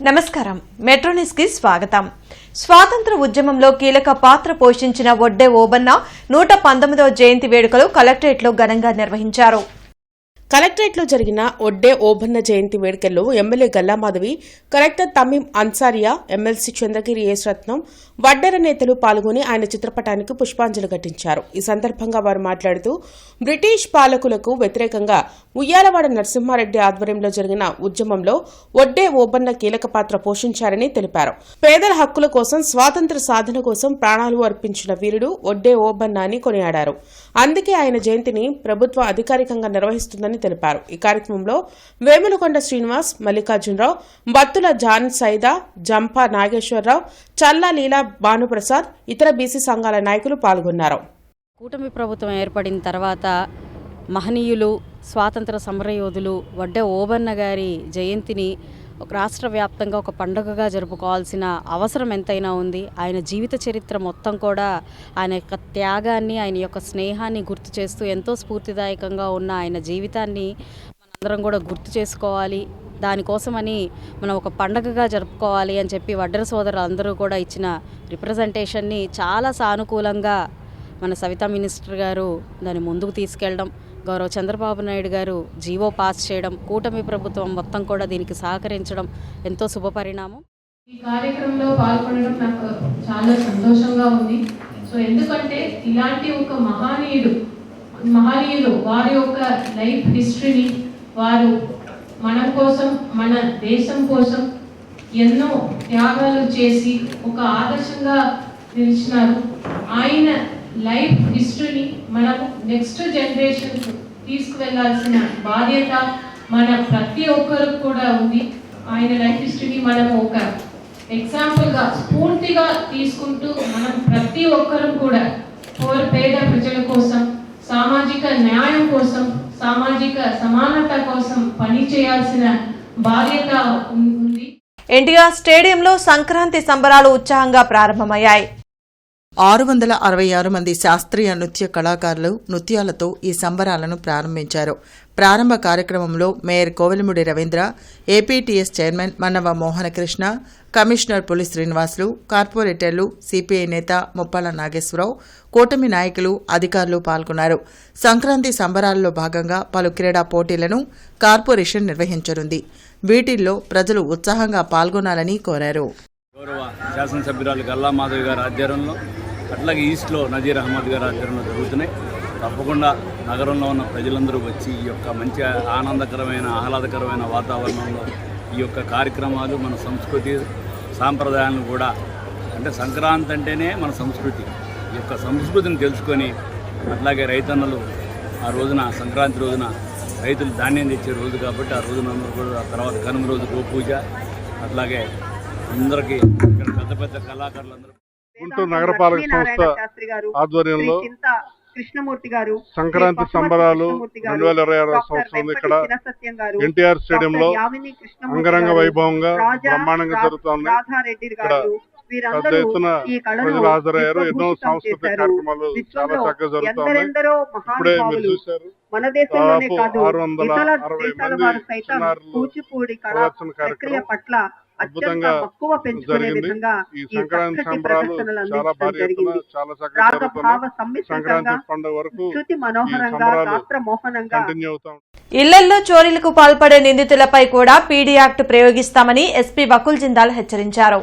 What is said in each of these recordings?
నమస్కారం metro news కి స్వాగతం. స్వాతంత్ర ఉద్యమంలో కీలక పాత్ర పోషించిన వడ్డే ఓబన్న 119వ జయంతి వేడుకలు కలెక్టరేట్లో ఘనంగా నిర్వహించారు. కలెక్టరేట్లో జరిగిన వడ్డే ఓబన్న జయంతి వేడుకల్లో MLA Galla Madhavi, collector Tameem Ansariya, MLC Chandragiri S Ratnam, Vaddera నేతలు పాల్గొని ఆయన చిత్రపటానికి పుష్పాంజలి ఘటించారు. ఈ సందర్భంగా వారు మాట్లాడుతూ బ్రిటిష్ పాలకులకు వ్యతిరేకంగా ఉయ్యాలవాడ నరసింహారెడ్డి ఆధ్వర్యంలో జరిగిన ఉద్యమంలో వడ్డే ఓబన్న కీలక పాత్ర పోషించారని తెలిపారు. పేదల హక్కుల కోసం, స్వాతంత్ర సాధన కోసం ప్రాణాలు అర్పించిన వీరుడు వడ్డే ఓబన్న అని కొనియాడారు. అందుకే ఆయన జయంతిని ప్రభుత్వం అధికారికంగా నిర్వహిస్తుందని తెలిపారు. ఈ కార్యక్రమంలో వేములకొండ శ్రీనివాస్, మల్లికార్జునరావు, బత్తుల జాన్ సైదా, జంపా నాగేశ్వరరావు, చల్లా లీలా భానుప్రసాద్, ఇతర బీసీ సంఘాల నాయకులు పాల్గొన్నారు. కూటమి ప్రభుత్వం ఏర్పడిన తర్వాత మహనీయులు, స్వాతంత్ర సమరయోధులు వడ్డే ఓబన్న గారి జయంతిని రాష్ట్ర వ్యాప్తంగా ఒక పండుగగా జరుపుకోవాల్సిన అవసరం ఎంతైనా ఉంది. ఆయన జీవిత చరిత్ర మొత్తం కూడా ఆయన యొక్క త్యాగాన్ని, ఆయన యొక్క స్నేహాన్ని గుర్తు చేస్తూ ఎంతో స్ఫూర్తిదాయకంగా ఉన్న ఆయన జీవితాన్ని మనందరం కూడా గుర్తు చేసుకోవాలి. దానికోసమని మనం ఒక పండుగగా జరుపుకోవాలి అని చెప్పి వడ్డెర సోదరులు అందరూ కూడా ఇచ్చిన రిప్రజెంటేషన్ని చాలా సానుకూలంగా మన సవితా మినిస్టర్ గారు దాన్ని ముందుకు తీసుకెళ్ళడం, గౌరవ చంద్రబాబు నాయుడు గారు జీవో పాస్ చేయడం, కూటమి ప్రభుత్వం మొత్తం కూడా దీనికి సహకరించడం ఎంతో శుభపరిణామం. ఈ కార్యక్రమంలో పాల్గొనడం నాకు చాలా సంతోషంగా ఉంది. సో ఎందుకంటే ఇలాంటి ఒక మహనీయులు వారి యొక్క లైఫ్ హిస్టరీని వారు మన కోసం, మన దేశం కోసం ఎన్నో త్యాగాలు చేసి ఒక ఆదర్శంగా నిలిచినారు. ఆయన లైఫ్ హిస్టరీని మనము నెక్స్ట్ జనరేషన్ తీసుకువెళ్లాల్సిన బాధ్యత మన ప్రతి ఒక్కరికి కూడా ఉంది. ఆయన లైఫ్ హిస్టరీని మనము ఒక ఎగ్జాంపుల్గా స్ఫూర్తిగా తీసుకుంటూ మనం ప్రతి ఒక్కరం కూడా పేద ప్రజల కోసం, సామాజిక న్యాయం కోసం, సామాజిక సమానత కోసం పని చేయాల్సిన బాధ్యత ఉంది. ఎన్టీఆర్ స్టేడియంలో సంక్రాంతి సంబరాలు ఉత్సాహంగా ప్రారంభమయ్యాయి. 666 మంది శాస్త్రీయ నృత్య కళాకారులు నృత్యాలతో ఈ సంబరాలను ప్రారంభించారు. ప్రారంభ కార్యక్రమంలో mayor Kovelamudi Ravindra, APTS chairman Mannava Mohana Krishna, commissioner పులి శ్రీనివాసులు, కార్పొరేటర్లు, సిపిఐ నేత ముప్పాల నాగేశ్వరరావు, కూటమి నాయకులు, అధికారులు పాల్గొన్నారు. సంక్రాంతి సంబరాల్లో భాగంగా పలు క్రీడా పోటీలను కార్పొరేషన్ నిర్వహించనుంది. వీటిల్లో ప్రజలు ఉత్సాహంగా పాల్గొనాలని కోరారు. గౌరవ శాసనసభ్యురాలు గల్లామాధవి గారి ఆధ్వర్యంలో, అట్లాగే ఈస్ట్లో నజీర్ అహ్మద్ గారి ఆధ్వర్యంలో జరుగుతున్నాయి. తప్పకుండా నగరంలో ఉన్న ప్రజలందరూ వచ్చి ఈ యొక్క మంచి ఆనందకరమైన, ఆహ్లాదకరమైన వాతావరణంలో ఈ యొక్క కార్యక్రమాలు మన సంస్కృతి సాంప్రదాయాలను కూడా, అంటే సంక్రాంతి అంటేనే మన సంస్కృతి, ఈ యొక్క సంస్కృతిని తెలుసుకొని, అట్లాగే రైతన్నలు ఆ రోజున, సంక్రాంతి రోజున రైతులు ధాన్యం తెచ్చే రోజు కాబట్టి ఆ రోజున అందరూ కూడా, తర్వాత కనుమ రోజు గోపూజ, అట్లాగే అందరికీ పెద్ద పెద్ద కళాకారులందరూ గుంటూరు నగరపాలక సంస్థ ఆధ్వర్యంలో కృష్ణమూర్తి గారు సంక్రాంతి సంబరాలు 2026 సంవత్సరం ఇక్కడ ఎన్టీఆర్ స్టేడియంలో అంగరంగ వైభవంగా బ్రహ్మాండంగా జరుగుతోంది. ఇక్కడ పెద్ద ఎత్తున ప్రజలు హాజరయ్యారు. ఎన్నో సాంస్కృతిక కార్యక్రమాలు చాలా చక్కగా జరుగుతున్నాయి. ఇప్పుడే మీరు చూశారు, దాదాపు 660 మంది చిన్నారులు ప్రదర్శన కార్యక్రమం అద్భుతంగా జరిగింది. ఈ సంక్రాంతి సంబరాలు చాలా భారీ ఎత్తున చాలా చక్కగా జరుగుతున్నాయి. సంక్రాంతి పండుగ వరకు ఈ సంబరాలు కంటిన్యూ అవుతాం. ఇళ్లల్లో చోరీలకు పాల్పడే నిందితులపై కూడా పీడీ యాక్ట్ ప్రయోగిస్తామని ఎస్పీ వకుల్ జిందాల్ హెచ్చరించారు.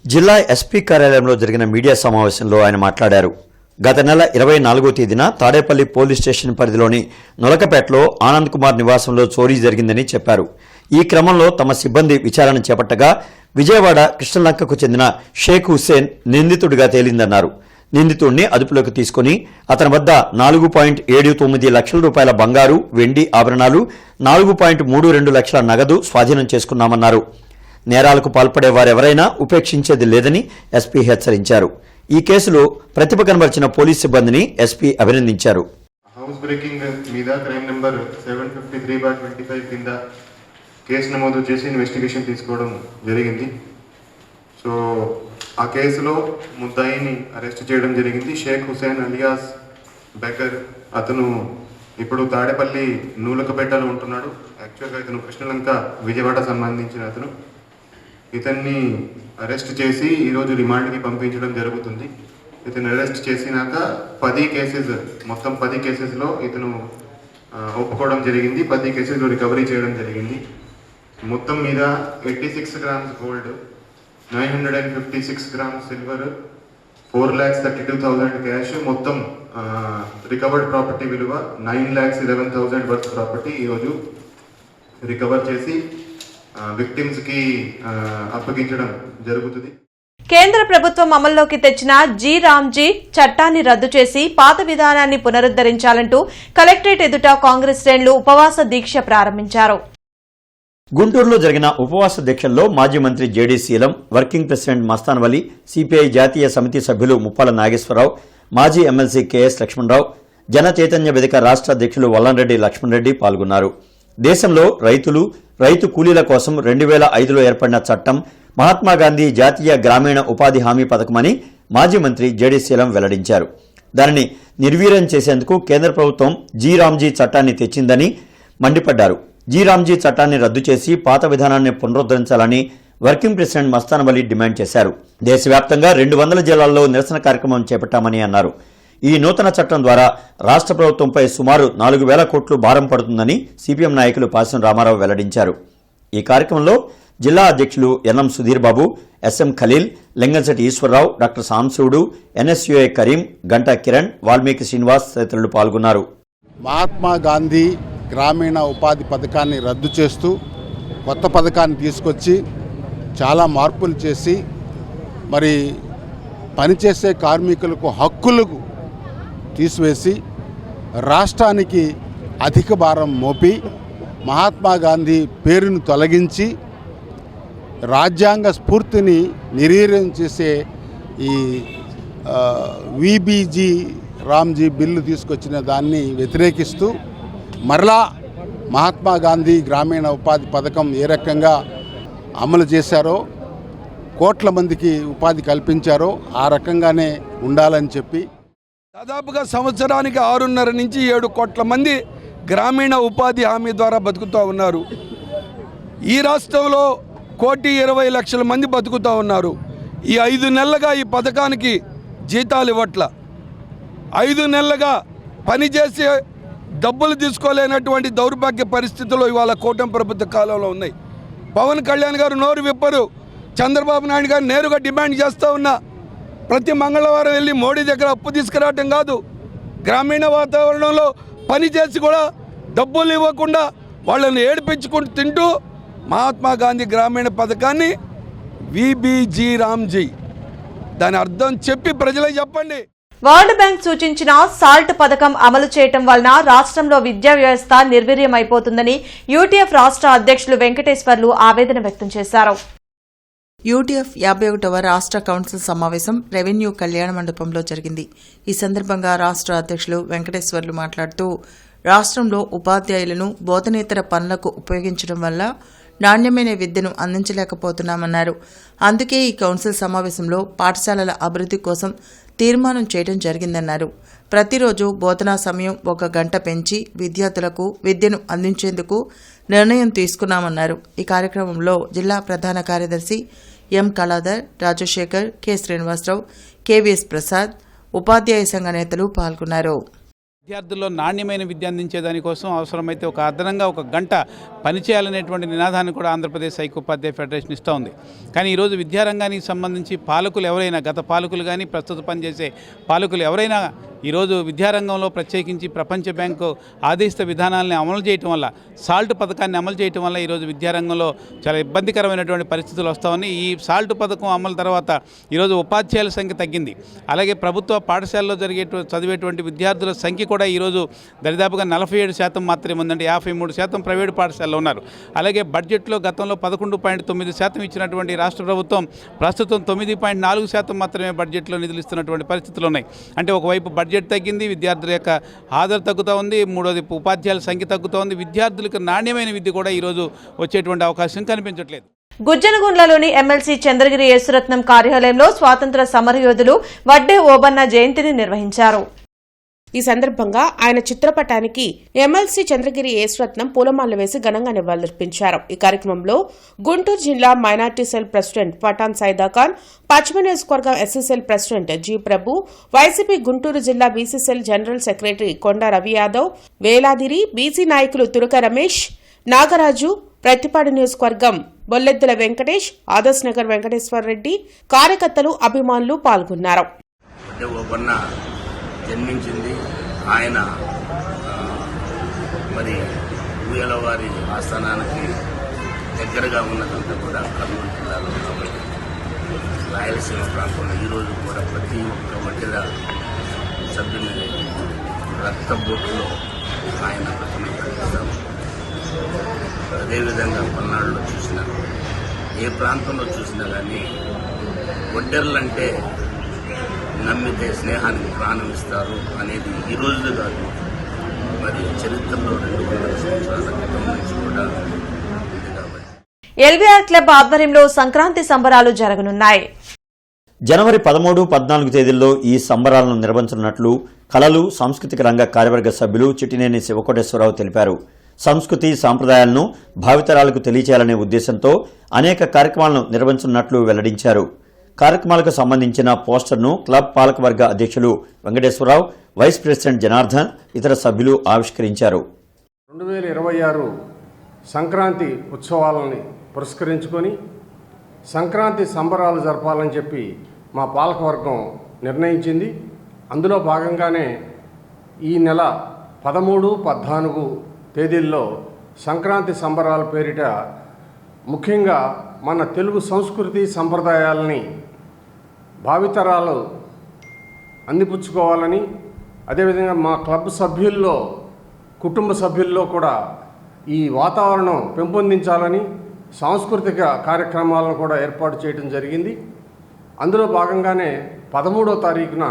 జిల్లా ఎస్పీ కార్యాలయంలో జరిగిన మీడియా సమావేశంలో ఆయన మాట్లాడారు. గత నెల 24వ తేదీన తాడేపల్లి పోలీస్ స్టేషన్ పరిధిలోని నొలకపేటలో ఆనంద్ కుమార్ నివాసంలో చోరీ జరిగిందని చెప్పారు. ఈ క్రమంలో తమ సిబ్బంది విచారణ చేపట్టగా విజయవాడ కృష్ణలంకకు చెందిన షేక్ హుస్సేన్ నిందితుడిగా తేలిందన్నారు. నిందితుడిని అదుపులోకి తీసుకుని అతని వద్ద 4.79 లక్షల రూపాయల బంగారు, వెండి ఆభరణాలు, 4.32 లక్షల నగదు స్వాధీనం చేసుకున్నామన్నారు. నేరాలకు పాల్పడే వారెవరైనా ఉపేక్షించేది లేదని ఎస్పీ హెచ్చరించారు. ఈ కేసులో ప్రతిభ కనబర్చిన పోలీస్ సిబ్బందిని ఎస్పీ అభినందించారు. హౌస్ బ్రేకింగ్ మీద క్రైమ్ నెంబర్ 753/25 కింద కేసు నమోదు చేసి ఇన్వెస్టిగేషన్ తీసుకోవడం జరిగింది. సో ఆ కేసులో ముద్దాయిని అరెస్ట్ చేయడం జరిగింది. షేక్ హుసేన్ అలియాస్ బెకర్, అతను ఇప్పుడు తాడేపల్లి నూలకపేటలో ఉంటున్నాడు. యాక్చువల్గా ఇతను కృష్ణలంక విజయవాడ సంబంధించిన అతను. ఇతన్ని అరెస్ట్ చేసి ఈరోజు రిమాండ్కి పంపించడం జరుగుతుంది. ఇతను అరెస్ట్ చేసినాక 10 కేసెస్, మొత్తం 10 కేసెస్లో ఇతను ఒప్పుకోవడం జరిగింది. 10 కేసెస్లో రికవరీ చేయడం జరిగింది. మొత్తం మీద 86 grams gold, 956 grams silver, 4,32,000 cash, మొత్తం రికవర్డ్ ప్రాపర్టీ విలువ 9,11,000 వర్త్ ప్రాపర్టీ ఈరోజు రికవర్ చేసి విక్టిమ్స్కి అప్పగించడం జరుగుతుంది. కేంద్ర ప్రభుత్వం అమల్లోకి తెచ్చిన జీ రామ్జీ చట్టాన్ని రద్దు చేసి పాత విధానాన్ని పునరుద్దరించాలంటూ కలెక్టరేట్ ఎదుట కాంగ్రెస్ శ్రేణులు ఉపవాస దీక్ష ప్రారంభించారు. గుంటూరులో జరిగిన ఉపవాస దీక్షల్లో మాజీ మంత్రి జేడీ శీలం, వర్కింగ్ ప్రెసిడెంట్ మస్తాన్ వలి, సిపిఐ జాతీయ సమితి సభ్యులు ముప్పాల నాగేశ్వరరావు, మాజీ ఎమ్మెల్సీ కెఎస్ లక్ష్మణరావు, జన చైతన్య వేదిక రాష్ట్ర అధ్యక్షులు వల్లంరెడ్డి లక్ష్మణరెడ్డి పాల్గొన్నారు. దేశంలో రైతు కూలీల కోసం 2005లో ఏర్పడిన చట్టం మహాత్మాగాంధీ జాతీయ గ్రామీణ ఉపాధి హామీ పథకమని మాజీ మంత్రి జేడీ శీలం వెల్లడించారు. దానిని నిర్వీర్యం చేసేందుకు కేంద్ర ప్రభుత్వం జీ రామ్జీ చట్టాన్ని తెచ్చిందని మండిపడ్డారు. జీ రామ్జీ చట్టాన్ని రద్దు చేసి పాత విధానాన్ని పునరుద్దరించాలని వర్కింగ్ ప్రెసిడెంట్ మస్తాన్ వలి డిమాండ్ చేశారు. దేశవ్యాప్తంగా 200 జిల్లాల్లో నిరసన కార్యక్రమం చేపట్టామని అన్నారు. ఈ నూతన చట్టం ద్వారా రాష్ట్ర ప్రభుత్వంపై సుమారు 4,000 కోట్లు భారం పడుతుందని సిపిఎం నాయకులు పాసం రామారావు వెల్లడించారు. ఈ కార్యక్రమంలో జిల్లా అధ్యక్షులు NM Sudheer Babu, SM Khaleel, Lingamsetti Eswararao, doctor Samsivudu, NSUI Kareem, Ganta Kiran, Valmiki Srinivas తదితరులు పాల్గొన్నారు. మహాత్మా గాంధీ గ్రామీణ ఉపాధి పథకాన్ని రద్దు చేస్తూ కొత్త పథకాన్ని తీసుకొచ్చి చాలా మార్పులు చేసి మరి పనిచేసే కార్మికులకు హక్కులకు తీసివేసి రాష్ట్రానికి అధిక భారం మోపి మహాత్మా గాంధీ పేరును తొలగించి రాజ్యాంగ స్ఫూర్తిని నిర్వీర్యం చేసే ఈ విబిజీ రామ్జీ బిల్లు తీసుకొచ్చిన దాన్ని వ్యతిరేకిస్తూ మరలా మహాత్మా గాంధీ గ్రామీణ ఉపాధి పథకం ఏ రకంగా అమలు చేశారో, కోట్ల మందికి ఉపాధి కల్పించారో ఆ రకంగానే ఉండాలని చెప్పి దాదాపుగా సంవత్సరానికి 6.5 నుంచి 7 కోట్ల మంది గ్రామీణ ఉపాధి హామీ ద్వారా బతుకుతూ ఉన్నారు. ఈ రాష్ట్రంలో 1,20,00,000 మంది బతుకుతూ ఉన్నారు. ఈ 5 నెలలుగా ఈ పథకానికి జీతాలు ఇవ్వట్ల, 5 నెలలుగా పనిచేసి డబ్బులు తీసుకోలేనటువంటి దౌర్భాగ్య పరిస్థితుల్లో ఇవాళ కూటమి ప్రభుత్వ కాలంలో ఉన్నాయి. పవన్ కళ్యాణ్ గారు నోరు విప్పరు, చంద్రబాబు నాయుడు గారు నేరుగా డిమాండ్ చేస్తూ ఉన్నా ప్రతి మంగళవారం వెళ్ళి మోడీ దగ్గర అప్పు తీసుకురావటం కాదు, గ్రామీణ వాతావరణంలో పనిచేసి కూడా డబ్బులు ఇవ్వకుండా వాళ్ళని ఏడిపించుకుంటూ తింటూ మహాత్మా గాంధీ గ్రామీణ పథకాన్ని విబిజీ రామ్జీ దాని అర్థం చెప్పి ప్రజలకు చెప్పండి. వరల్డ్ బ్యాంక్ సూచించిన సాల్ట్ పథకం అమలు చేయటం వలన రాష్ట్రంలో విద్యా వ్యవస్థ నిర్వీర్యమైపోతుందని యూటీఎఫ్ రాష్ట్ర అధ్యక్షులు వెంకటేశ్వర్లు ఆవేదన వ్యక్తం చేశారు. యూటీఎఫ్ 51వ రాష్ట్ర కౌన్సిల్ సమావేశం రెవెన్యూ కళ్యాణ మండపంలో జరిగింది. ఈ సందర్భంగా రాష్ట్ర అధ్యక్షులు వెంకటేశ్వర్లు మాట్లాడుతూ రాష్ట్రంలో ఉపాధ్యాయులను బోధనేతర పనులకు ఉపయోగించడం వల్ల నాణ్యమైన విద్యను అందించలేకపోతున్నామన్నారు. అందుకే ఈ కౌన్సిల్ సమావేశంలో పాఠశాలల అభివృద్ధి కోసం తీర్మానం చేయడం జరిగిందన్నారు. ప్రతిరోజు బోధనా సమయం 1 గంట పెంచి విద్యార్థులకు విద్యను అందించేందుకు నిర్ణయం తీసుకున్నామన్నారు. ఈ కార్యక్రమంలో జిల్లా ప్రధాన కార్యదర్శి ఎం కళాధర్, రాజశేఖర్, కె శ్రీనివాసరావు, కెవిఎస్ ప్రసాద్, ఉపాధ్యాయ సంఘ నేతలు పాల్గొన్నారు. విద్యార్థుల్లో నాణ్యమైన విద్య అందించేదానికోసం అవసరమైతే ఒక అదనంగా 1 గంట పనిచేయాలనేటువంటి నినాదాన్ని కూడా ఆంధ్రప్రదేశ్ ఐక్యోపాధ్యాయ ఫెడరేషన్ ఇస్తూ ఉంది. కానీ ఈరోజు విద్యారంగానికి సంబంధించి పాలకులు ఎవరైనా, గత పాలకులు కానీ ప్రస్తుత పనిచేసే పాలకులు ఎవరైనా ఈరోజు విద్యారంగంలో ప్రత్యేకించి ప్రపంచ బ్యాంకు ఆదేశిత విధానాలను అమలు చేయటం వల్ల, సాల్ట్ పథకాన్ని అమలు చేయటం వల్ల ఈరోజు విద్యారంగంలో చాలా ఇబ్బందికరమైనటువంటి పరిస్థితులు వస్తామని, ఈ సాల్ట్ పథకం అమలు తర్వాత ఈరోజు ఉపాధ్యాయుల సంఖ్య తగ్గింది. అలాగే ప్రభుత్వ పాఠశాలలో చదివేటువంటి విద్యార్థుల సంఖ్య కూడా ఈరోజు దరిదాపుగా 47% మాత్రమే ఉందండి. 53% ప్రైవేటు పాఠశాలలో ఉన్నారు. అలాగే బడ్జెట్లో గతంలో 11.9% ఇచ్చినటువంటి రాష్ట్ర ప్రభుత్వం ప్రస్తుతం 9.4% మాత్రమే బడ్జెట్లో నిధులు ఇస్తున్నటువంటి పరిస్థితులు ఉన్నాయి. అంటే ఒకవైపు బడ్జెట్ తగ్గింది, విద్యార్థుల యొక్క హాజరు తగ్గుతూ ఉంది, మూడోది ఉపాధ్యాయుల సంఖ్య తగ్గుతూ ఉంది, విద్యార్థులకు నాణ్యమైన విద్య కూడా ఈరోజు వచ్చేటువంటి అవకాశం కనిపించట్లేదు. గుజ్జనగుండ్లలోని ఎమ్మెల్సీ చంద్రగిరి యేసురత్నం కార్యాలయంలో స్వాతంత్ర సమరయోధులు వడ్డే ఓబన్న జయంతిని నిర్వహించారు. ఈ సందర్భంగా ఆయన చిత్రపటానికి ఎమ్మెల్సీ చంద్రగిరి యేసరత్నం పూలమాలలు వేసి ఘనంగా నివాళులర్పించారు. ఈ కార్యక్రమంలో గుంటూరు జిల్లా మైనార్టీ సెల్ ప్రెసిడెంట్ పఠాన్ సైదాఖాన్, పశ్చిమ నియోజకవర్గం ఎస్సీసెల్ ప్రెసిడెంట్ జి ప్రభు, వైసీపీ గుంటూరు జిల్లా బీసీసెల్ జనరల్ సెక్రటరీ కొండ రవి యాదవ్, వేలాదిరి బీసీ నాయకులు తురక రమేష్, నాగరాజు, ప్రతిపాడు నియోజకవర్గం బొల్లెద్దుల వెంకటేష్, ఆదర్శ్ నగర్ వెంకటేశ్వర రెడ్డి, కార్యకర్తలు, అభిమానులు పాల్గొన్నారు. జన్మించింది ఆయన మరి ఊయల వారి ఆస్థానానికి దగ్గరగా ఉన్నదంతా కూడా కర్నూలు జిల్లాలో కాబట్టి రాయలసీమ ప్రాంతంలో ఈరోజు కూడా ప్రతి ఒక్క వడ్డెర సభ్యుని రక్తబొట్టులో ఆయన ప్రతిమ కనిపిస్తాం. అదేవిధంగా పల్నాడులో చూసినా ఏ ప్రాంతంలో చూసినా కానీ వడ్డెర్లంటే నమ్మితే స్నేహానికి ప్రాణం ఇస్తారు అనేది ఈ రోజు కాదు, మరి చరిత్రలో 200 సంవత్సరాల క్రితం నుంచి కూడా ఉంది కాబట్టి. ఎల్బీఆర్ క్లబ్ ఆధ్వర్యంలో సంక్రాంతి సంబరాలు జరగనున్నాయి. జనవరి 13, 14 తేదీల్లో ఈ సంబరాలను నిర్వహించనున్నట్లు కళలు, సాంస్కృతిక రంగ కార్యవర్గ సభ్యులు చిట్టినేని శివకోటేశ్వరరావు తెలిపారు. సంస్కృతి, సాంప్రదాయాలను భావితరాలకు తెలియచేయాలనే ఉద్దేశంతో అనేక కార్యక్రమాలను నిర్వహించనున్నట్లు వెల్లడించారు. కార్యక్రమాలకు సంబంధించిన పోస్టర్ను క్లబ్ పాలకవర్గ అధ్యక్షులు వెంకటేశ్వరరావు, వైస్ ప్రెసిడెంట్ జనార్దన్, ఇతర సభ్యులు ఆవిష్కరించారు. 2026 సంక్రాంతి ఉత్సవాలని పురస్కరించుకొని సంక్రాంతి సంబరాలు జరపాలని చెప్పి మా పాలకవర్గం నిర్ణయించింది. అందులో భాగంగానే ఈ నెల 13, 14 తేదీల్లో సంక్రాంతి సంబరాల పేరిట ముఖ్యంగా మన తెలుగు సంస్కృతి సంప్రదాయాలని భావితరాలు అందిపుచ్చుకోవాలని, అదేవిధంగా మా క్లబ్ సభ్యుల్లో, కుటుంబ సభ్యుల్లో కూడా ఈ వాతావరణం పెంపొందించాలని సాంస్కృతిక కార్యక్రమాలను కూడా ఏర్పాటు చేయడం జరిగింది. అందులో భాగంగానే 13వ తారీఖున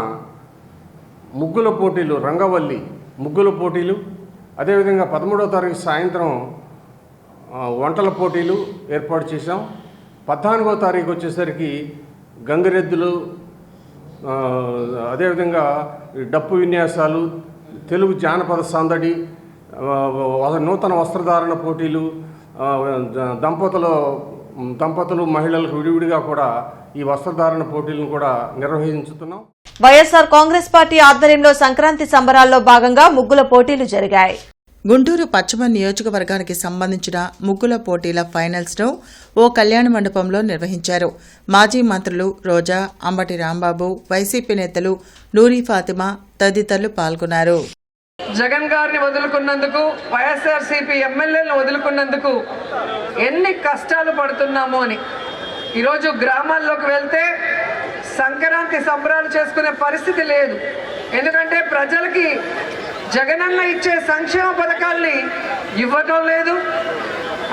ముగ్గుల పోటీలు, రంగవల్లి ముగ్గుల పోటీలు, అదేవిధంగా 13వ తారీఖు సాయంత్రం వంటల పోటీలు ఏర్పాటు చేశాం. 14వ తారీఖు వచ్చేసరికి గంగిరెద్దులు, అదేవిధంగా డప్పు విన్యాసాలు, తెలుగు జానపద సందడి, నూతన వస్త్రధారణ పోటీలు, దంపతులు మహిళలకు విడివిడిగా కూడా ఈ వస్త్రధారణ పోటీలను కూడా నిర్వహించుతున్నాం. వైఎస్ఆర్ కాంగ్రెస్ పార్టీ ఆధ్వర్యంలో సంక్రాంతి సంబరాల్లో భాగంగా ముగ్గుల పోటీలు జరిగాయి. గుంటూరు పశ్చిమ నియోజకవర్గానికి సంబంధించిన ముగ్గుల పోటీల ఫైనల్స్ ను ఓ కళ్యాణ మండపంలో నిర్వహించారు. మాజీ మంత్రులు రోజా, అంబటి రాంబాబు, వైసీపీ నేతలు నూరి ఫాతిమా తదితరులు పాల్గొన్నారు. జగన్ గారిని వదులుకున్నందుకు, వైఎస్ఆర్సీపీ ఎమ్మెల్యేలను వదులుకున్నందుకు ఎన్ని కష్టాలు పడుతున్నామో అని ఈరోజు గ్రామాల్లోకి వెళ్తే సంక్రాంతి సంబరాలు చేసుకునే పరిస్థితి లేదు. ఎందుకంటే ప్రజలకి జగనన్న ఇచ్చే సంక్షేమ పథకాల్ని ఇవ్వటం లేదు.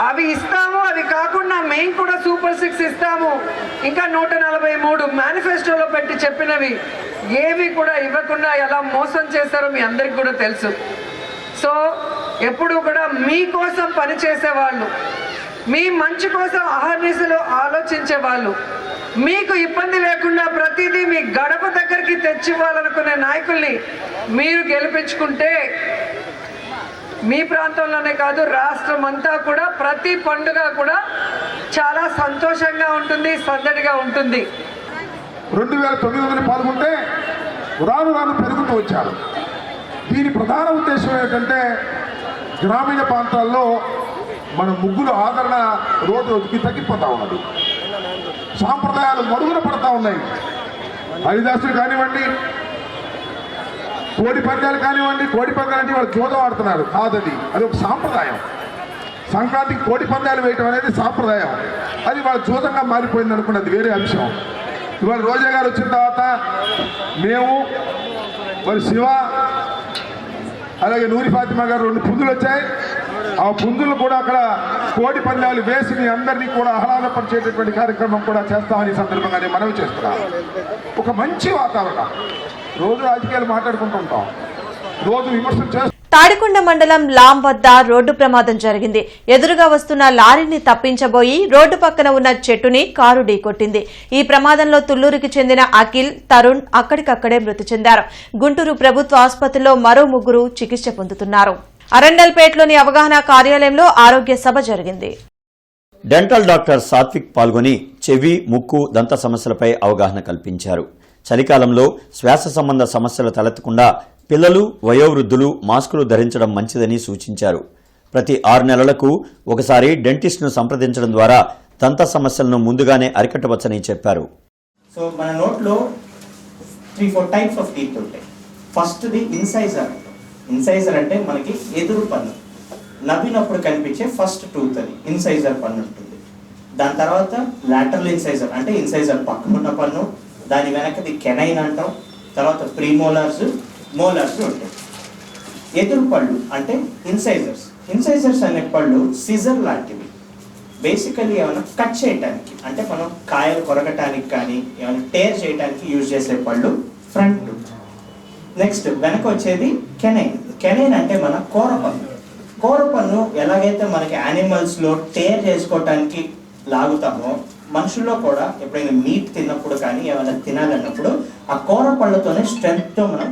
అవి ఇస్తాము, అవి కాకుండా మేము కూడా సూపర్ 6 ఇస్తాము, ఇంకా 143 మేనిఫెస్టోలో పెట్టి చెప్పినవి ఏవి కూడా ఇవ్వకుండా ఎలా మోసం చేశారో మీ అందరికి కూడా తెలుసు. సో ఎప్పుడు కూడా మీకోసం పనిచేసేవాళ్ళు, మీ మంచి కోసం అహర్నిశలు ఆలోచించే వాళ్ళు, మీకు ఇబ్బంది లేకుండా ప్రతిదీ మీ గడప దగ్గరికి తెచ్చివ్వాలనుకునే నాయకుల్ని మీరు గెలిపించుకుంటే మీ ప్రాంతంలోనే కాదు రాష్ట్రం అంతా కూడా ప్రతి పండుగ కూడా చాలా సంతోషంగా ఉంటుంది, సందడిగా ఉంటుంది. 2900 పాల్గొంటే రాను రాను పెరుగుతూ వచ్చారు. దీని ప్రధాన ఉద్దేశం ఏంటంటే గ్రామీణ ప్రాంతాల్లో మన ముగ్గుల ఆదరణ రోజు రోజుకి తగ్గిపోతూ ఉన్నది. సాంప్రదాయాలు మరుగున పడతా ఉన్నాయి. హరిదాసులు కానివ్వండి, కోడి పందాలు కానివ్వండి, కోడి పందాలు అంటే వాళ్ళు జోదం ఆడుతున్నారు, కాదది, అది ఒక సాంప్రదాయం. సంక్రాంతికి కోడి పందాలు వేయటం అనేది సాంప్రదాయం, అది వాళ్ళ జోదంగా మారిపోయింది అనుకున్నది వేరే అంశం. ఇవాళ రోజా గారు వచ్చిన తర్వాత మేము మరి శివ అలాగే నూరి ఫాతిమా గారు 2 పుంజులు వచ్చాయి. ఆ పుంజులు కూడా అక్కడ కోడి పందాలు వేసి మీ అందరినీ కూడా ఆహ్లాదపరిచేటటువంటి కార్యక్రమం కూడా చేస్తామని సందర్భంగా నేను మనవి చేస్తున్నాను. ఒక మంచి వాతావరణం. రోజు రాజకీయాలు మాట్లాడుకుంటుంటాం, రోజు విమర్శలు చేస్తాం. తాడికొండ మండలం లాం వద్ద రోడ్డు ప్రమాదం జరిగింది. ఎదురుగా వస్తున్న లారీని తప్పించబోయి రోడ్డు పక్కన ఉన్న చెట్టుని కారు ఢీకొట్టింది. ఈ ప్రమాదంలో తుళ్లూరుకి చెందిన అఖిల్, తరుణ్ అక్కడికక్కడే మృతి చెందారు. గుంటూరు ప్రభుత్వ ఆసుపత్రిలో మరో 3 చికిత్స పొందుతున్నారు. అరండల్పేటలోని అవగాహన కార్యాలయంలో ఆరోగ్య సభ జరిగింది. డెంటల్ డాక్టర్ సాత్విక్ పాల్గొని చెవి, ముక్కు, దంత సమస్యలపై అవగాహన కల్పించారు. చలికాలంలో శ్వాస సంబంధ సమస్యలు తలెత్తకుండా పిల్లలు, వయోవృద్ధులు మాస్కులు ధరించడం మంచిదని సూచించారు. ప్రతి 6 నెలలకు ఒకసారి డెంటిస్ట్ను సంప్రదించడం ద్వారా దంత సమస్యలను ముందుగానే అరికట్టవచ్చని చెప్పారు. సో మన నోట్లో 3-4 టైప్స్ ఆఫ్ టీత్ ఉంటాయి. ఫస్ట్ది ఇన్సైజర్. ఇన్సైజర్ అంటే మనకి ఎదురు పన్ను, నవ్వినప్పుడు కనిపించే ఫస్ట్ టూత్, అది ఇన్సైజర్ పన్ను ఉంటుంది. దాని తర్వాత లాటరల్ ఇన్సైజర్ అంటే ఇన్సైజర్ పక్కనున్న పన్ను, దాని వెనకది కెనైన్ అంటాం. తర్వాత ప్రీమోలార్స్, మోలార్స్ ఉంటాయి. ఎదురు పళ్ళు అంటే ఇన్సైజర్స్. ఇన్సైజర్స్ అనే పళ్ళు సిజర్ లాంటివి. బేసికలీ ఏమైనా కట్ చేయడానికి, అంటే మనం కాయలు కొరగటానికి కానీ ఏమైనా టేర్ చేయడానికి యూజ్ చేసే పళ్ళు ఫ్రంట్. నెక్స్ట్ వెనక వచ్చేది కెనైన్. కెనైన్ అంటే మన కూర పన్ను. కూర పన్ను ఎలాగైతే మనకి యానిమల్స్లో టేర్ చేసుకోవటానికి లాగుతామో, మనుషుల్లో కూడా ఎప్పుడైనా మీట్ తిన్నప్పుడు కానీ ఏమైనా తినాలన్నప్పుడు ఆ కూర పళ్ళతోనే స్ట్రెంగ్త్తో మనం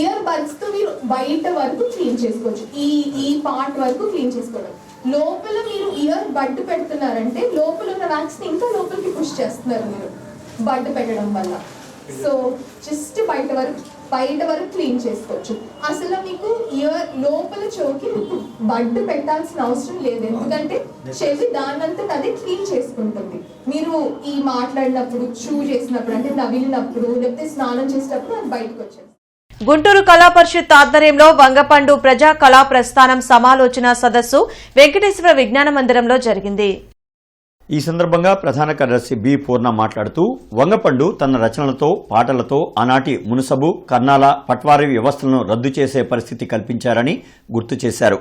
ఇయర్ బడ్స్ తో మీరు బయట వరకు క్లీన్ చేసుకోవచ్చు. ఈ పార్ట్ వరకు క్లీన్ చేసుకోవడం. లోపల మీరు ఇయర్ బడ్ పెడుతున్నారంటే లోపల ఉన్న వ్యాక్స్ ని ఇంకా లోపలికి పుష్ చేస్తున్నారు మీరు బడ్ పెట్టడం వల్ల. సో జస్ట్ బయట వరకు క్లీన్ చేసుకోవచ్చు. అసలు మీకు ఇయర్ లోపల చెవికి మీకు బడ్ పెట్టాల్సిన అవసరం లేదు, ఎందుకంటే చెవి దానంతట అదే క్లీన్ చేసుకుంటుంది. మీరు ఈ మాట్లాడినప్పుడు, చూ చేసినప్పుడు, అంటే నవ్వినప్పుడు, లేకపోతే స్నానం చేసేటప్పుడు అది బయటకు వచ్చేది. గుంటూరు కళా పరిషత్ ఆధ్వర్యంలో వంగపండు ప్రజా కళా ప్రస్థానం సమాలోచన సదస్సు వెంకటేశ్వర విజ్ఞాన మందిరంలో జరిగింది. ఈ సందర్భంగా ప్రధాన కార్యదర్శి బి పూర్ణ మాట్లాడుతూ వంగపండు తన రచనలతో, పాటలతో ఆనాటి మునుసబు, కర్నాల, పట్వారీ వ్యవస్థలను రద్దు చేసే పరిస్థితి కల్పించారని గుర్తు చేశారు.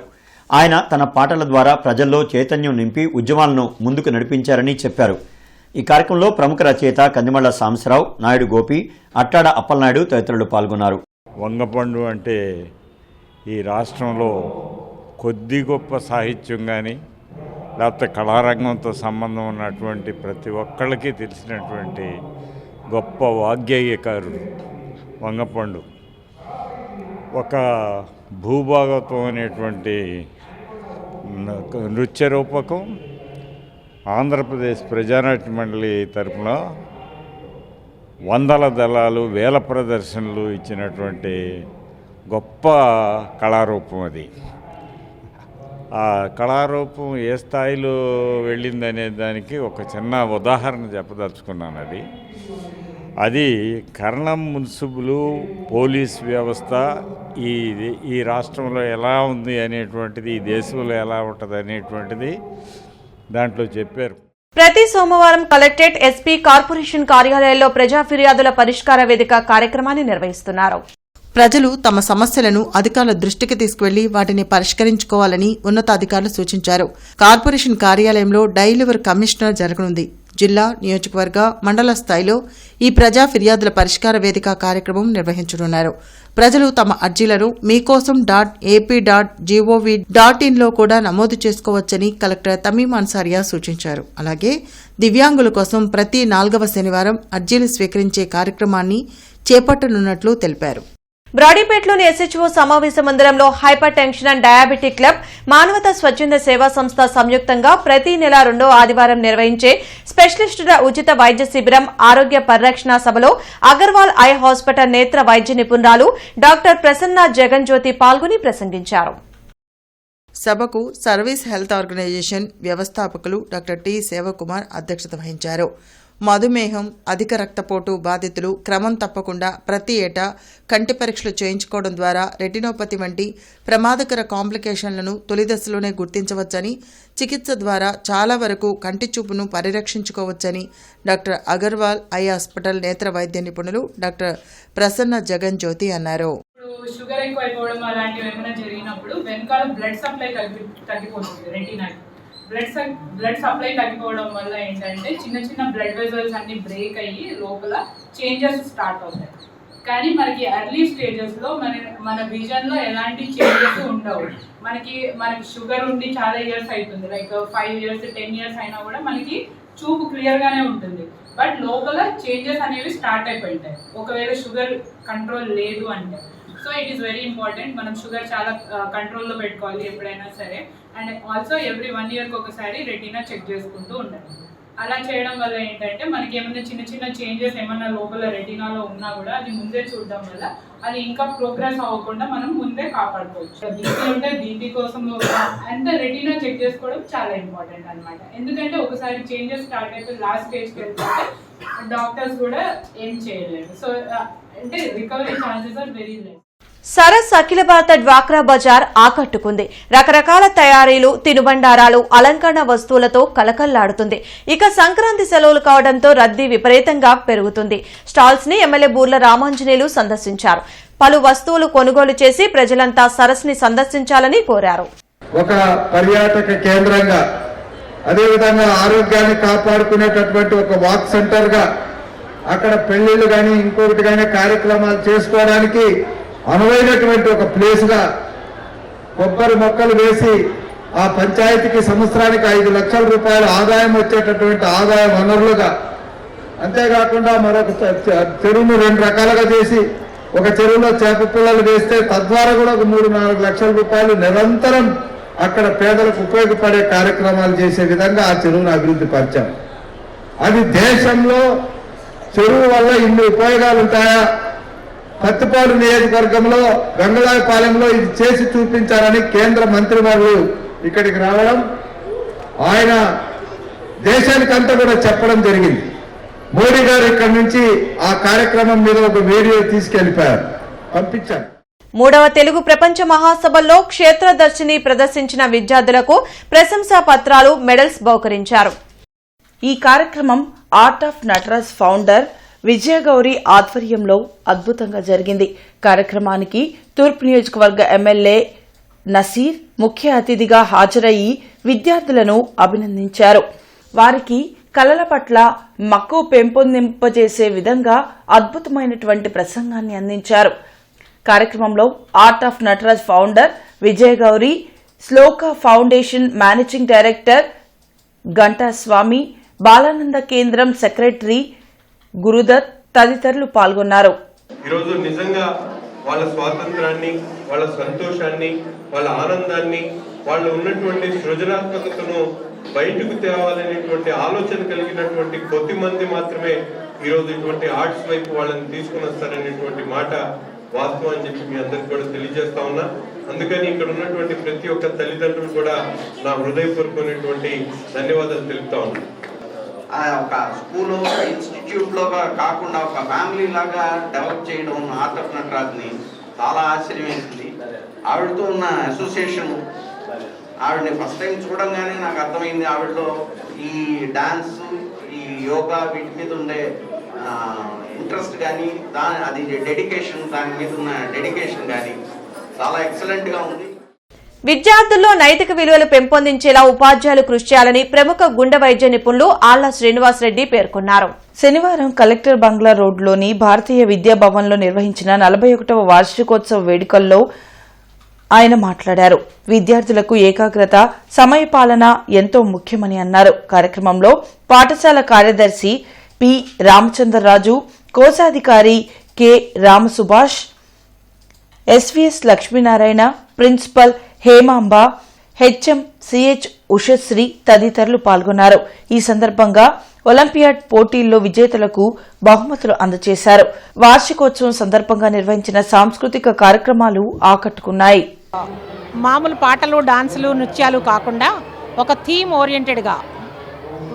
ఆయన తన పాటల ద్వారా ప్రజల్లో చైతన్యం నింపి ఉద్యమాలను ముందుకు నడిపించారని చెప్పారు. ఈ కార్యక్రమంలో ప్రముఖ రచయిత కందిమళ్ల సాంబశివరావు, నాయుడు గోపి, అట్టాడ అప్పలనాయుడు తదితరులు పాల్గొన్నారు. వంగపండు అంటే ఈ రాష్ట్రంలో కొద్ది గొప్ప సాహిత్యం కానీ లేకపోతే కళారంగంతో సంబంధం ఉన్నటువంటి ప్రతి ఒక్కళ్ళకి తెలిసినటువంటి గొప్ప వాగ్గేయకారుడు వంగపండు. ఒక భూభాగత్వం అనేటువంటి నృత్య రూపకం ఆంధ్రప్రదేశ్ ప్రజానాట్య మండలి తరఫున వందల దళాలు, వేల ప్రదర్శనలు ఇచ్చినటువంటి గొప్ప కళారూపం అది. ఆ కళారూపం ఏ స్థాయిలో వెళ్ళిందనే దానికి ఒక చిన్న ఉదాహరణ చెప్పదలుచుకున్నాను. అది కర్ణం మున్సిపల్ పోలీస్ వ్యవస్థ ఈ రాష్ట్రంలో ఎలా ఉంది అనేటువంటిది, ఈ దేశంలో ఎలా ఉంటుంది అనేటువంటిది దాంట్లో చెప్పారు. ప్రతి సోమవారం కలెక్టరేట్, ఎస్పీ, కార్పొరేషన్ కార్యాలయాల్లో ప్రజా ఫిర్యాదుల పరిష్కార వేదిక కార్యక్రమాన్ని నిర్వహిస్తున్నారు. ప్రజలు తమ సమస్యలను అధికారుల దృష్టికి తీసుకువెళ్లి వాటిని పరిష్కరించుకోవాలని ఉన్నతాధికారులు సూచించారు. కార్పొరేషన్ కార్యాలయంలో డైలివర్ కమిషనర్ జరగనుంది. జిల్లా, నియోజకవర్గ, మండల స్థాయిలో ఈ ప్రజా ఫిర్యాదుల పరిష్కార వేదిక కార్యక్రమం నిర్వహించనున్నారు. ప్రజలు తమ అర్జీలను meekosom.ap.gov.in లో కూడా నమోదు చేసుకోవచ్చని కలెక్టర్ తమీం అన్సారియా సూచించారు. అలాగే దివ్యాంగుల కోసం ప్రతి 4వ శనివారం అర్జీలు స్వీకరించే కార్యక్రమాన్ని చేపట్టనున్నట్లు తెలిపారు. బ్రాడీపేటలోని ఎస్హెచ్ఓ సమావేశ మందిరంలో hyper tension and diabetic club, మానవతా స్వచ్ఛంద సేవా సంస్థ సంయుక్తంగా ప్రతి నెల 2వ ఆదివారం నిర్వహించే స్పెషలిస్టుల ఉచిత వైద్య శిబిరం, ఆరోగ్య పరిరక్షణ సభలో అగర్వాల్ ఐ హాస్పిటల్ నేత్ర వైద్య నిపుణురాలు డాక్టర్ ప్రసన్న జగన్జ్యోతి పాల్గొని ప్రసంగించారు. సభకు సర్వీస్ హెల్త్ ఆర్గనైజేషన్ వ్యవస్థాపకులు డాక్టర్ టి సేవకుమార్ అధ్యక్షత వహించారు. మధుమేహం, అధిక రక్తపోటు బాధితులు క్రమం తప్పకుండా ప్రతి ఏటా కంటి పరీక్షలు చేయించుకోవడం ద్వారా రెటినోపతి వంటి ప్రమాదకర కాంప్లికేషన్లను తొలి దశలోనే గుర్తించవచ్చని, చికిత్స ద్వారా చాలా వరకు కంటి చూపును పరిరక్షించుకోవచ్చని డాక్టర్ అగర్వాల్ ఐ హాస్పిటల్ నేత్ర వైద్య నిపుణులు డాక్టర్ ప్రసన్న జగన్ జ్యోతి అన్నారు. షుగర్ ఎక్కువ అయిపోవడం అలాంటివి ఏమైనా జరిగినప్పుడు వెనకాల బ్లడ్ సప్లై తగ్గిపోతుంది. రెటీనాకి బ్లడ్ సప్లై తగ్గిపోవడం వల్ల ఏంటంటే చిన్న చిన్న బ్లడ్ వెజల్స్ అన్ని బ్రేక్ అయ్యి లోపల చేంజెస్ స్టార్ట్ అవుతాయి. కానీ మనకి ఎర్లీ స్టేజెస్లో మన విజన్లో ఎలాంటి చేంజెస్ ఉండవు. మనకి షుగర్ ఉండి చాలా ఇయర్స్ అవుతుంది, లైక్ 5 years 10 years అయినా కూడా మనకి చూపు క్లియర్గానే ఉంటుంది. బట్ లోపల చేంజెస్ అనేవి స్టార్ట్ అయిపోయింటాయి ఒకవేళ షుగర్ కంట్రోల్ లేదు అంటే. So it is very important. మనం షుగర్ చాలా కంట్రోల్లో పెట్టుకోవాలి ఎప్పుడైనా సరే. అండ్ ఆల్సో ఎవ్రీ 1 yearకి ఒకసారి రెటీనా చెక్ చేసుకుంటూ ఉండాలి. అలా చేయడం వల్ల ఏంటంటే మనకి ఏమైనా చిన్న చిన్న చేంజెస్ ఏమన్నా లోపల రెటీనాలో ఉన్నా కూడా అది ముందే చూడడం వల్ల అది ఇంకా ప్రోగ్రెస్ అవ్వకుండా మనం ముందే కాపాడుకోవచ్చు. బీపీ ఉంటే బీపీ కోసం అంత రెటీనా చెక్ చేసుకోవడం చాలా ఇంపార్టెంట్ అనమాట. ఎందుకంటే ఒకసారి చేంజెస్ స్టార్ట్ అయిపోయి లాస్ట్ స్టేజ్కి వెళ్తే డాక్టర్స్ కూడా ఏం చేయలేరు. సో అంటే recovery chances are very less. Saras Akhila Bharata డ్వాక్రా బజార్ ఆకట్టుకుంది. రకరకాల తయారీలు, తినుబండారాలు, అలంకరణ వస్తువులతో కలకల్లాడుతుంది. ఇక సంక్రాంతి సెలవులు కావడంతో రద్దీ విపరీతంగా పెరుగుతుంది. స్టాల్స్ ని ఎమ్మెల్యే బూర్ల రామాంజనేయులు సందర్శించారు. పలు వస్తువులు కొనుగోలు చేసి ప్రజలంతా సరస్ ని సందర్శించాలని కోరారు. ఒక పర్యాటక కేంద్రంగా, అదేవిధంగా ఆరోగ్యాన్ని కాపాడుకునేటటువంటి ఒక వాక్ సెంటర్ గా, అక్కడ పెళ్లిళ్ళు కానీ ఇంకొకటి కానీ కార్యక్రమాలు చేసుకోవడానికి అనువైనటువంటి ఒక ప్లేస్ గా కొబ్బరి మొక్కలు వేసి ఆ పంచాయతీకి సంవత్సరానికి 5 లక్షల రూపాయల ఆదాయం వచ్చేటటువంటి ఆదాయ వనరులుగా, అంతేకాకుండా మరొక చెరువును 2 రకాలుగా చేసి ఒక చెరువులో చేప పిల్లలు వేస్తే తద్వారా కూడా ఒక 3-4 లక్షల రూపాయలు నిరంతరం అక్కడ పేదలకు ఉపయోగపడే కార్యక్రమాలు చేసే విధంగా ఆ చెరువును అభివృద్ధి పరిచాం. అది దేశంలో చెరువు వల్ల ఇన్ని ఉపయోగాలు ఉంటాయా, పత్తిపాడు నియోజకవర్గంలో గంగళాయపాలెంలో ఇది చేసి చూపించారని కేంద్ర మంత్రివర్యులు ఇక్కడికి రావడం, ఆయన దేశానికంతా కూడా చెప్పడం జరిగింది. మోడీ గారు ఇక్కడి నుంచి ఆ కార్యక్రమం మీద ఒక వీడియో తీసుకెళ్లిపోయారు, పంపించారు. 3వ తెలుగు ప్రపంచ మహాసభల్లో క్షేత్రదర్శిని ప్రదర్శించిన విద్యార్థులకు ప్రశంసా పత్రాలు, మెడల్స్ బహుకరించారు. ఈ కార్యక్రమం art of Nataraj founder Vijayagauri ఆధ్వర్యంలో అద్భుతంగా జరిగింది. కార్యక్రమానికి తూర్పు నియోజకవర్గ ఎమ్మెల్యే నసీర్ ముఖ్య అతిథిగా హాజరయ్యి విద్యార్థులను అభినందించారు. వారికి కళల పట్ల మక్కువ పెంపొందింపజేసే విధంగా అద్భుతమైనటువంటి ప్రసంగాన్ని అందించారు. కార్యక్రమంలో art of Nataraj founder Vijayagowri, Sloka foundation managing director Ganta Swamy, Balananda Kendram secretary Guru Dutt తదితరులు పాల్గొన్నారు. ఈరోజు నిజంగా వాళ్ళ స్వాతంత్రాన్ని, వాళ్ళ సంతోషాన్ని, వాళ్ళ ఆనందాన్ని, వాళ్ళు ఉన్నటువంటి సృజనాత్మకతను బయటకు తేవాలనేటువంటి ఆలోచన కలిగినటువంటి కొద్ది మంది మాత్రమే ఈరోజు ఇటువంటి ఆర్ట్స్ వైపు వాళ్ళని తీసుకుని వస్తారనేటువంటి మాట వాస్తవం అని చెప్పి మీ అందరికి కూడా తెలియజేస్తా ఉన్నా. అందుకని ఇక్కడ ఉన్నటువంటి ప్రతి ఒక్క తల్లిదండ్రులు కూడా నా హృదయపూర్వకమైనటువంటి ధన్యవాదాలు తెలుపుతా ఉన్నా. ఒక స్కూల్ ఇన్స్టిట్యూట్లో కాకుండా ఒక ఫ్యామిలీ లాగా డెవలప్ చేయడం ఆర్ట్ ఆఫ్ నటరాజ్ని చాలా ఆశ్చర్యం వేసింది. ఆవిడతో ఉన్న అసోసియేషన్, ఆవిడని ఫస్ట్ టైం చూడంగానే నాకు అర్థమైంది ఆవిడలో ఈ డాన్స్, ఈ యోగా వీటి మీద ఉండే ఇంట్రెస్ట్ కానీ అది డెడికేషన్, దాని మీద ఉన్న డెడికేషన్ కానీ చాలా ఎక్సలెంట్గా ఉంది. విద్యార్థుల్లో నైతిక విలువలు పెంపొందించేలా ఉపాధ్యాయులు కృషి చేయాలని ప్రముఖ గుండె వైద్య నిపుణులు ఆళ్ల శ్రీనివాస్ రెడ్డి పేర్కొన్నారు. శనివారం కలెక్టర్ బంగ్లా రోడ్లోని భారతీయ విద్యా భవన్లో నిర్వహించిన 41వ వార్షికోత్సవ వేడుకల్లో ఆయన మాట్లాడారు. విద్యార్థులకు ఏకాగ్రత, సమయపాలన ఎంతో ముఖ్యమని అన్నారు. కార్యక్రమంలో పాఠశాల కార్యదర్శి పి రామచంద్రరాజు, కోశాధికారి K Ramasubhash, SVS Lakshminarayana, principal Hemamba, HM CH Ushasri తదితరులు పాల్గొన్నారు. ఈ సందర్భంగా ఒలింపియాడ్ పోటీల్లో విజేతలకు బహుమతులు అందజేశారు. వార్షికోత్సవం సందర్భంగా నిర్వహించిన సాంస్కృతిక కార్యక్రమాలు ఆకట్టుకున్నాయి. మామూలు పాటలు, డాన్సులు, నృత్యాలు కాకుండా ఒక థీమ్ ఓరియంటెడ్గా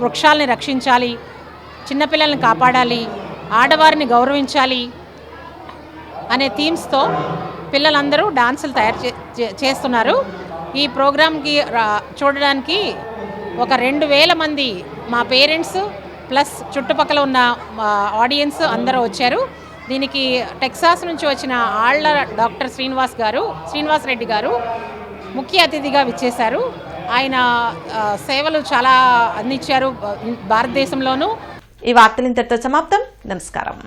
వృక్షాలని రక్షించాలి, చిన్నపిల్లల్ని కాపాడాలి, ఆడవారిని గౌరవించాలి అనే థీమ్స్తో పిల్లలందరూ డాన్సులు తయారు చేస్తున్నారు. ఈ ప్రోగ్రామ్కి చూడడానికి ఒక 2000 మంది మా పేరెంట్స్ ప్లస్ చుట్టుపక్కల ఉన్న ఆడియన్స్ అందరూ వచ్చారు. దీనికి టెక్సాస్ నుంచి వచ్చిన ఆళ్ల డాక్టర్ శ్రీనివాస్ రెడ్డి గారు ముఖ్య అతిథిగా విచ్చేశారు. ఆయన సేవలు చాలా అందించారు భారతదేశంలోనూ. ఈ వార్తలు ఇంతటితో సమాప్తం. నమస్కారం.